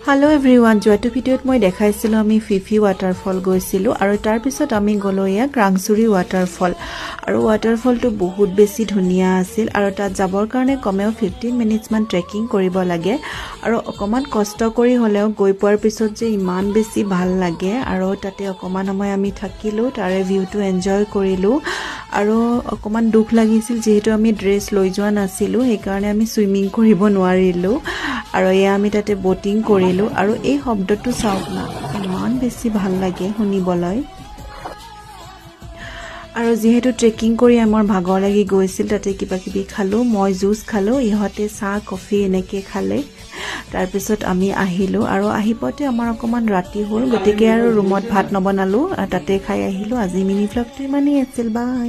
Hello everyone, joitu videot moi dekhaisilu ami Fifi waterfall goisilu aru tar pisot ami golo ya Krangsuri waterfall aru waterfall tu bahut beshi dhuniya asil aru ta jabor karone komeo 15 minutes man trekking koribo lage aru okoman kosto kori holeo goi por pisot je iman beshi bhal lage aru tate okoman amoy ami thakilu tare view tu enjoy korilu aru okoman dukh lagisil jehetu ami dress loi joa nasilu he karone ami swimming koribo nwarilu aru ya ami tate boating korilu aru ei শব্দটো চাওক না ইমান বেছি ভাল লাগে শুনিবলৈ আৰু যেহেতু ট্ৰেকিং কৰি আমাৰ ভাগৰ লাগি গৈছিল তাতে কিবা কিবি খালো মই জুস খালো ইহতে চাহ কফি এনেকে খালে তাৰ পিছত আমি আহিলো আৰু আহিপতে আমাৰ অকমান ৰাতি হ'ল গতিকে আৰু ৰুমত ভাত নবনালো তাতে খাই আহিলো আজি মিনি ভ্লগটো ইমানেই আছিল বাই